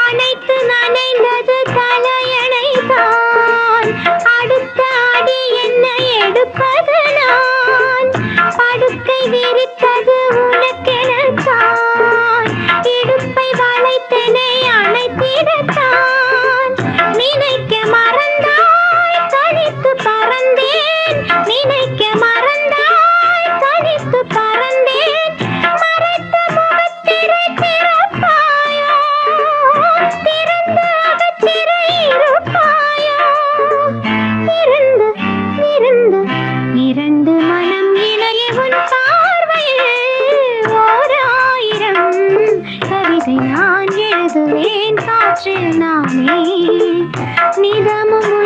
அனைத்து நனைந்தது தலையணைதான். அடுத்த அடி என்ன எடுப்பது நான்? படுக்கை விரித்தது உனக்கெனத்தான். இடுப்பை வளைத்தனை அணைத்திடத்தான். நினைக்க மறந்தாய் தனித்து பறந்தேன். நினைக்க மறந்தாய் தனித்து பறந்தேன். மறைத்த முகத்திரை திறப்பாயோ? திறந்து அகத்திரை இருப்பாயோ? இருந்து இருந்து இரண்டு மனம் இணைய உன் பார்வையில் ஓர் ஆயிரம் கவிதை நான் எழுதுவேன் காற்றில் நானே நிதமும்